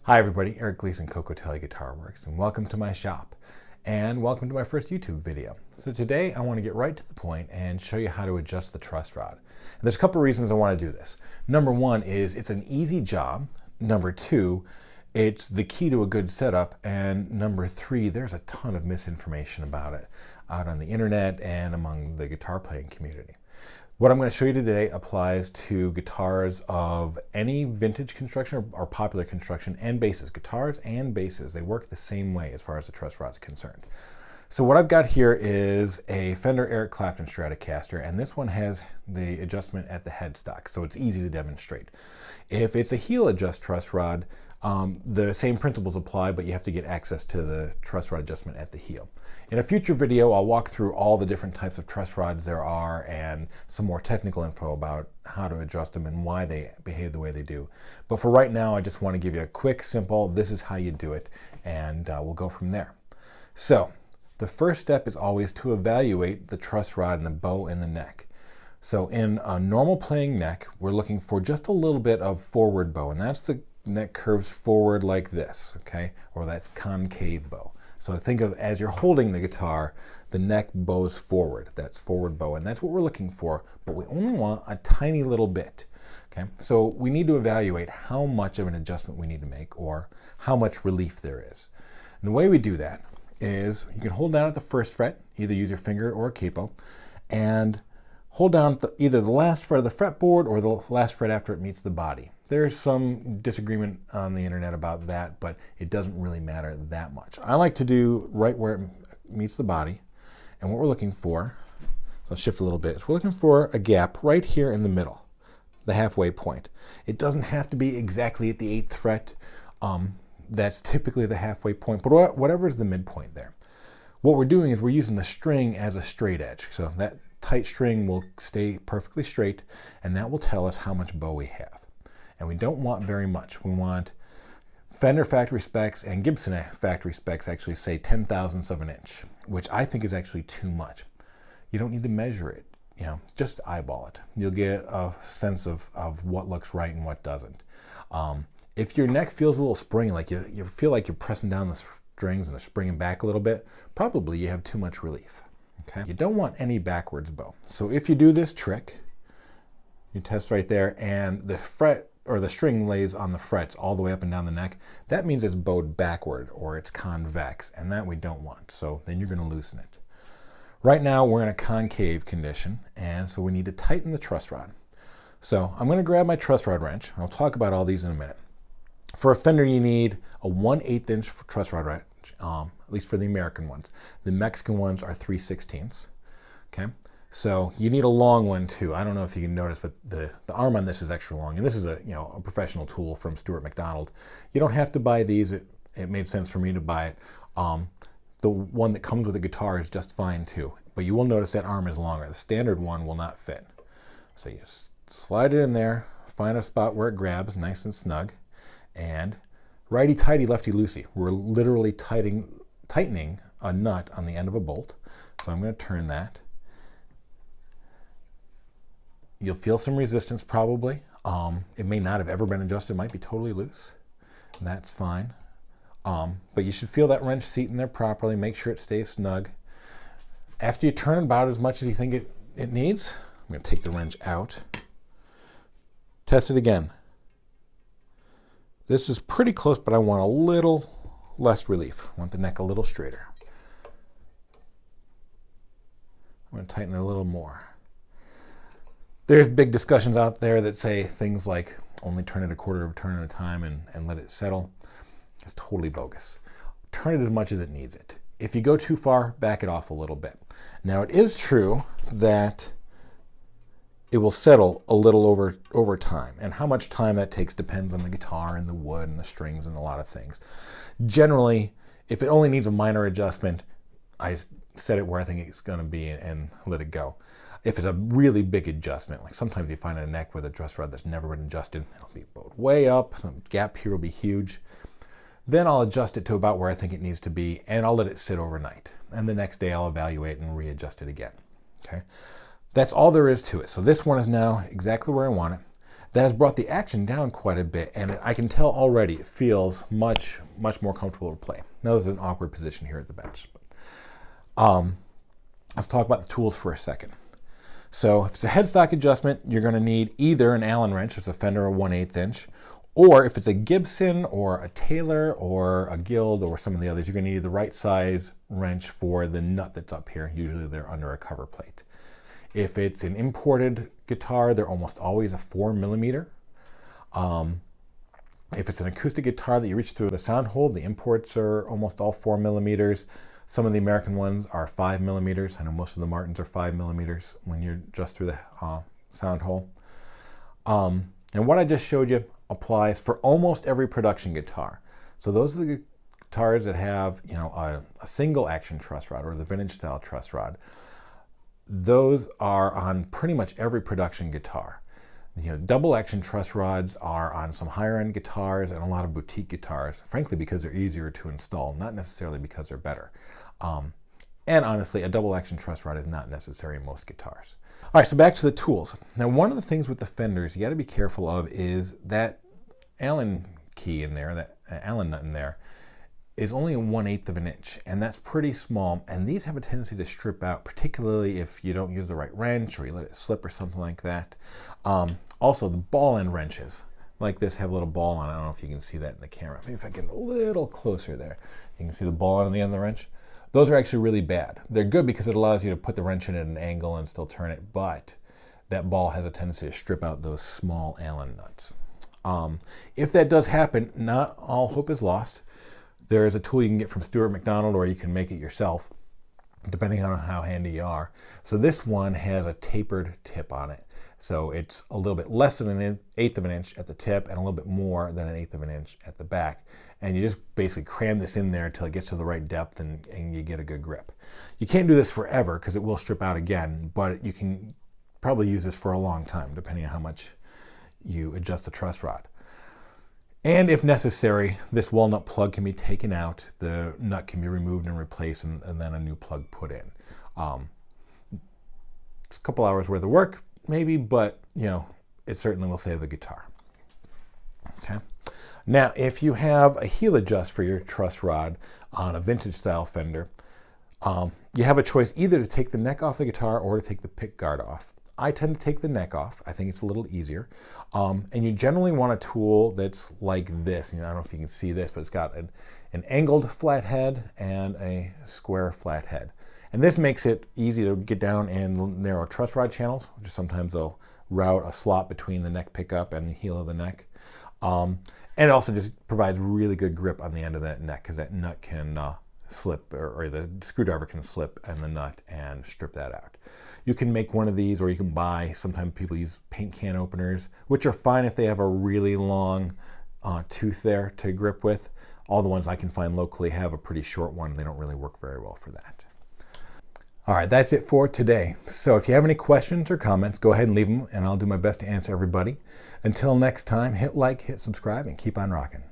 Hi everybody, Eric Gleason, Cocotelli Guitar Works, and welcome to my shop, and welcome to my first YouTube video. So today I want to get right to the point and show you how to adjust the truss rod. And there's a couple reasons I want to do this. Number one is it's an easy job. Number two, it's the key to a good setup. And number three, there's a ton of misinformation about it out on the internet and among the guitar playing community. What I'm going to show you today applies to guitars of any vintage construction or popular construction and basses. Guitars and basses, they work the same way as far as the truss rod is concerned. So what I've got here is a Fender Eric Clapton Stratocaster, and this one has the adjustment at the headstock, so it's easy to demonstrate. If it's a heel adjust truss rod, the same principles apply, but you have to get access to the truss rod adjustment at the heel. In a future video, I'll walk through all the different types of truss rods there are and some more technical info about how to adjust them and why they behave the way they do. But for right now, I just want to give you a quick, simple, this is how you do it, and we'll go from there. So the first step is always to evaluate the truss rod and the bow in the neck. So in a normal playing neck, we're looking for just a little bit of forward bow, and that's the neck curves forward like this, okay? Or that's concave bow. So think of as you're holding the guitar, the neck bows forward. That's forward bow, and that's what we're looking for, but we only want a tiny little bit, okay? So we need to evaluate how much of an adjustment we need to make or how much relief there is. And the way we do that is you can hold down at the first fret, either use your finger or a capo, and hold down either the last fret of the fretboard or the last fret after it meets the body. There's some disagreement on the internet about that, but it doesn't really matter that much. I like to do right where it meets the body, and what we're looking for, let's shift a little bit, is we're looking for a gap right here in the middle, the halfway point. It doesn't have to be exactly at the 8th fret. That's typically the halfway point, but whatever is the midpoint there. What we're doing is we're using the string as a straight edge, so that tight string will stay perfectly straight, and that will tell us how much bow we have. And we don't want very much. We want Fender factory specs and Gibson factory specs actually say 10/1000ths of an inch, which I think is actually too much. You don't need to measure it, just eyeball it. You'll get a sense of what looks right and what doesn't. If your neck feels a little springy, like you feel like you're pressing down the strings and they're springing back a little bit, probably you have too much relief. Okay? You don't want any backwards bow. So if you do this trick, you test right there, and the fret or the string lays on the frets all the way up and down the neck, that means it's bowed backward or it's convex, and that we don't want. So then you're going to loosen it. Right now we're in a concave condition, and so we need to tighten the truss rod. So I'm going to grab my truss rod wrench. I'll talk about all these in a minute. For a Fender, you need a 1/8 inch truss rod wrench, at least for the American ones. The Mexican ones are 3/16. Okay, so you need a long one too. I don't know if you can notice, but the arm on this is extra long, and this is a professional tool from Stuart McDonald. You don't have to buy these. It made sense for me to buy it. The one that comes with the guitar is just fine too, but you will notice that arm is longer. The standard one will not fit. So you just slide it in there, find a spot where it grabs nice and snug, and righty-tighty, lefty-loosey. We're literally tightening a nut on the end of a bolt. So I'm going to turn that. You'll feel some resistance probably. It may not have ever been adjusted. It might be totally loose. That's fine. But you should feel that wrench seat in there properly. Make sure it stays snug. After you turn about as much as you think it needs, I'm going to take the wrench out. Test it again. This is pretty close, but I want a little less relief. I want the neck a little straighter. I'm going to tighten it a little more. There's big discussions out there that say things like only turn it a quarter of a turn at a time and let it settle. It's totally bogus. Turn it as much as it needs it. If you go too far, back it off a little bit. Now it is true that it will settle a little over time, and how much time that takes depends on the guitar and the wood and the strings and a lot of things. Generally, if it only needs a minor adjustment, I just set it where I think it's going to be and let it go. If it's a really big adjustment, like sometimes you find a neck with a truss rod that's never been adjusted, it'll be bowed way up, the gap here will be huge. Then I'll adjust it to about where I think it needs to be, and I'll let it sit overnight. And the next day I'll evaluate and readjust it again. Okay, that's all there is to it. So this one is now exactly where I want it. that has brought the action down quite a bit, and I can tell already it feels much more comfortable to play. Now this is an awkward position here at the bench. But, let's talk about the tools for a second. So if it's a headstock adjustment, you're going to need either an Allen wrench, if it's a Fender or 1/8 inch, or if it's a Gibson or a Taylor or a Guild or some of the others, you're going to need the right size wrench for the nut that's up here. Usually they're under a cover plate. If it's an imported guitar, they're almost always a 4mm. If it's an acoustic guitar that you reach through the sound hole, the imports are almost all 4mm. Some of the American ones are 5mm. I know most of the Martins are 5mm when you're just through the sound hole. And what I just showed you applies for almost every production guitar. So those are the guitars that have, you know, a single action truss rod or the vintage style truss rod. Those are on pretty much every production guitar. You know, double action truss rods are on some higher end guitars and a lot of boutique guitars, frankly because they're easier to install, not necessarily because they're better. And honestly, a double action truss rod is not necessary in most guitars. All right, so back to the tools. Now, one of the things with the Fenders you got to be careful of is that Allen key in there, that Allen nut in there, is only a 1/8 of an inch, and that's pretty small, and these have a tendency to strip out, particularly if you don't use the right wrench or you let it slip or something like that. Also, the ball end wrenches like this have a little ball on it. I don't know if you can see that in the camera. Maybe if I get a little closer there, you can see the ball on the end of the wrench. Those are actually really bad. They're good because it allows you to put the wrench in at an angle and still turn it, but that ball has a tendency to strip out those small Allen nuts. If that does happen, not all hope is lost. There is a tool you can get from Stuart McDonald, or you can make it yourself, depending on how handy you are. So this one has a tapered tip on it. So it's a little bit less than 1/8 of an inch at the tip and a little bit more than 1/8 of an inch at the back. And you just basically cram this in there until it gets to the right depth and you get a good grip. You can't do this forever because it will strip out again, but you can probably use this for a long time, depending on how much you adjust the truss rod. And if necessary, this walnut plug can be taken out, the nut can be removed and replaced, and then a new plug put in. It's a couple hours worth of work, maybe, but you know, it certainly will save a guitar. Okay. Now, if you have a heel adjust for your truss rod on a vintage style Fender, you have a choice either to take the neck off the guitar or to take the pick guard off. I tend to take the neck off. I think it's a little easier. And you generally want a tool that's like this. You know, I don't know if you can see this, but it's got an angled flat head and a square flat head. And this makes it easy to get down in narrow truss rod channels, which sometimes they'll route a slot between the neck pickup and the heel of the neck. And it also just provides really good grip on the end of that neck, because that nut can slip, or the screwdriver can slip in the nut and strip that out. You can make one of these, or you can buy, sometimes people use paint can openers, which are fine if they have a really long tooth there to grip with. All the ones I can find locally have a pretty short one. They don't really work very well for that. All right, that's it for today. So if you have any questions or comments, go ahead and leave them, and I'll do my best to answer everybody. Until next time, hit like, hit subscribe, and keep on rocking.